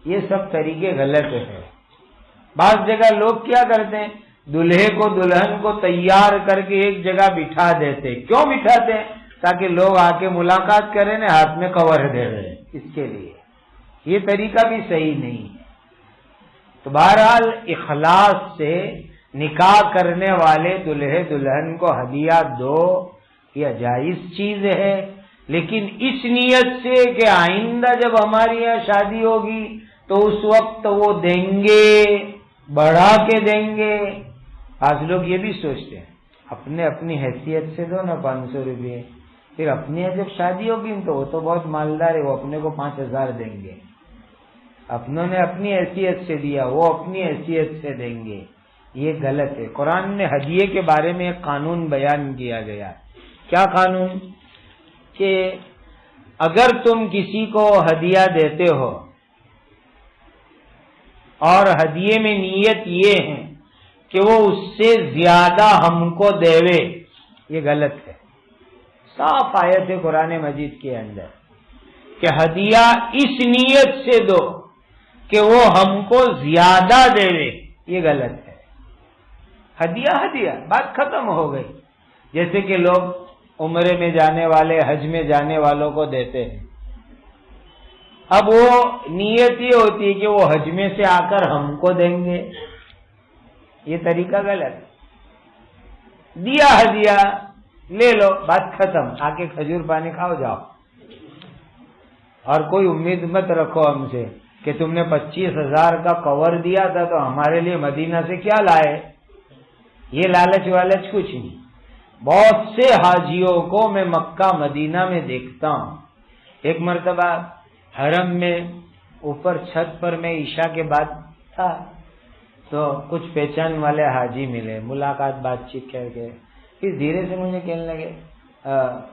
یہ سب طریقے غلط ہے۔ بعض جگہ لوگ کیا کرتے ہیں، دلہے کو دلہن کو تیار کر کے ایک جگہ بٹھا دیتے۔ کیوں بٹھاتے ہیں؟ تاکہ لوگ آ کے ملاقات کریں نا، ہاتھ میں کور دے رہے ہیں، اس کے لیے۔ یہ طریقہ بھی صحیح نہیں ہے۔ تو بہرحال اخلاص سے نکاح کرنے والے دلہے دلہن کو ہدیہ دو، یہ جائز چیز ہے، لیکن اس نیت سے کہ آئندہ جب ہماری یہاں شادی ہوگی تو اس وقت وہ دیں گے، بڑھا کے دیں گے۔ آج لوگ یہ بھی سوچتے ہیں اپنے اپنی حیثیت سے دو نا 500 روپئے، پھر اپنی جب شادی ہوگی تو وہ تو بہت مالدار ہے، وہ اپنے کو 5000 دیں گے۔ اپنوں نے اپنی حیثیت سے دیا، وہ اپنی حیثیت سے دیں گے، یہ غلط ہے۔ قرآن نے ہدیے کے بارے میں ایک قانون بیان کیا گیا۔ کیا قانون؟ کہ اگر تم کسی کو ہدیہ دیتے ہو اور ہدیے میں نیت یہ ہے کہ وہ اس سے زیادہ ہم کو دیوے، یہ غلط ہے۔ صاف آیت ہے قرآن مجید کے اندر کہ ہدیہ اس نیت سے دو کہ وہ ہم کو زیادہ دیوے، یہ غلط ہے۔ ہدیہ بات ختم ہو گئی۔ جیسے کہ لوگ عمرے میں جانے والے، حج میں جانے والوں کو دیتے ہیں، اب وہ نیت یہ ہوتی ہے کہ وہ حج میں سے آ کر ہم کو دیں گے، یہ طریقہ غلط۔ دیا ہدیہ، لے لو، بات ختم، آ کے کھجور پانی کھاؤ جاؤ، اور کوئی امید مت رکھو ہم سے کہ تم نے 25,000 کا کور دیا تھا تو ہمارے لیے مدینہ سے کیا لائے۔ یہ لالچ والچ کچھ نہیں۔ بہت سے حاجیوں کو میں مکہ مدینہ میں دیکھتا ہوں۔ ایک مرتبہ حرم میں اوپر چھت پر میں عشاء کے بعد تھا تو کچھ پہچان والے حاجی ملے، ملاقات بات چیت کر کے پھر دھیرے سے مجھے کہنے لگے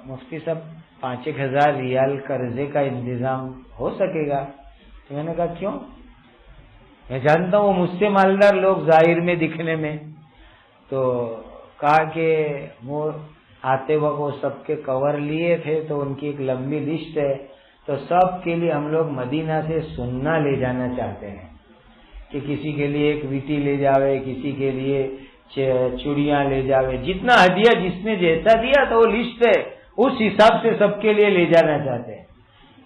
مفتی صاحب 5,000 ریال قرضے کا انتظام ہو سکے گا؟ تو میں نے کہا کیوں؟ میں جانتا ہوں مجھ سے مالدار لوگ ظاہر میں دکھنے میں، تو کہا کہ وہ آتے وقت وہ سب کے کور لیے تھے تو ان کی ایک لمبی لسٹ ہے، تو سب کے لیے ہم لوگ مدینہ سے سننا لے جانا چاہتے ہیں کہ کسی کے لیے ایک ویٹی لے جاوے، کسی کے لیے چوڑیاں لے جاوے، جتنا ہدیہ جس نے جیسا دیا تو وہ لسٹ ہے، اس حساب سے سب کے لیے لے جانا چاہتے ہیں،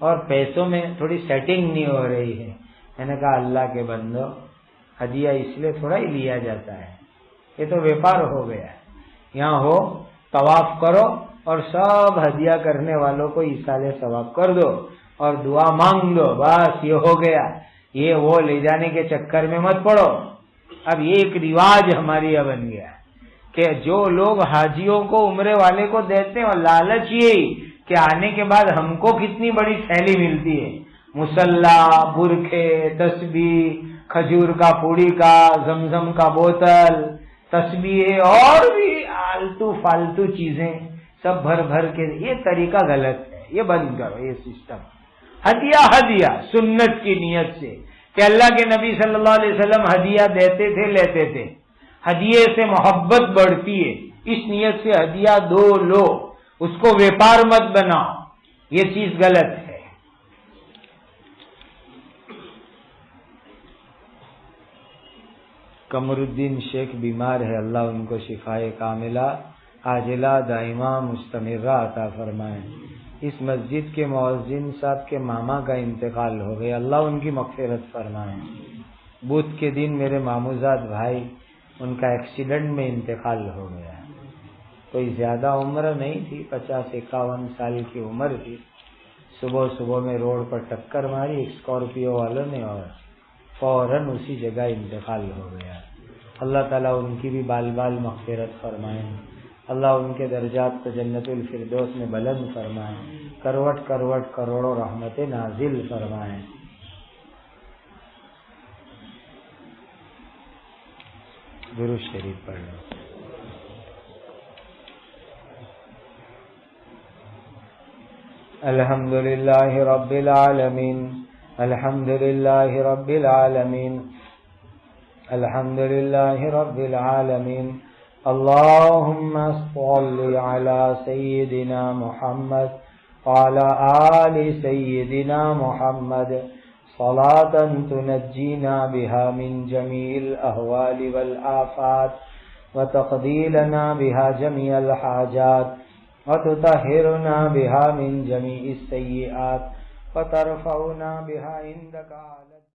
اور پیسوں میں تھوڑی سیٹنگ نہیں ہو رہی ہے۔ میں نے کہا اللہ کے بندو، ہدیہ اس لیے تھوڑا ہی لیا جاتا ہے، یہ تو ویپار ہو گیا ہے۔ یہاں ہو طواف کرو، اور سب ہدیہ کرنے والوں کو ایصال ثواب کر دو اور دعا مانگ دو، بس یہ ہو گیا۔ یہ وہ لے جانے کے چکر میں مت پڑو۔ اب یہ ایک رواج ہماری یہاں بن گیا کہ جو لوگ حاجیوں کو عمرے والے کو دیتے ہیں اور لالچ یہی کہ آنے کے بعد ہم کو کتنی بڑی تھیلی ملتی ہے، مصلا، برقعے، تسبیح، کھجور کا پوڑی کا، زمزم کا بوتل، تسبیح اور بھی آلتو فالتو چیزیں سب بھر بھر کے۔ یہ طریقہ غلط ہے، یہ بند کرو یہ سسٹم۔ ہدیہ سنت کی نیت سے کہ اللہ کے نبی صلی اللہ علیہ وسلم ہدیہ دیتے تھے، لیتے تھے، ہدیے سے محبت بڑھتی ہے، اس نیت سے ہدیہ دو لو، اس کو ویپار مت بناؤ، یہ چیز غلط ہے۔ قمر الدین شیخ بیمار ہے، اللہ ان کو شفائے کاملہ عاجلہ دائمہ مستمرہ عطا فرمائیں۔ اس مسجد کے مؤذن صاحب کے ماما کا انتقال ہو گیا، اللہ ان کی مغفرت فرمائیں۔ بدھ کے دن میرے ماموزاد بھائی ان کا ایکسیڈنٹ میں انتقال ہو گیا، کوئی زیادہ عمر نہیں تھی، 50-51 سال کی عمر تھی۔ صبح میں روڈ پر ٹکر ماری اسکارپیو والوں نے اور فوراً اسی جگہ انتقال ہو گیا۔ اللہ تعالیٰ ان کی بھی بال بال مغفرت فرمائیں، اللہ ان کے درجات کو جنت الفردوس میں بلند فرمائیں، کروٹ کروٹ کروڑوں رحمت نازل فرمائیں۔ درود شریف پڑھ لو۔ الحمد للہ رب العالمین، الحمد للہ رب العالمین، الحمد للہ رب العالمین۔ اللہم صل علی سیدنا محمد وعلی آل سیدنا محمد صلاۃ تنجینا بها من جمیع الاحوال والآفات وتقضی لنا بها جمیع الحاجات وتطہرنا بها من جمیع السیئات وترفعنا بها عندک اعلی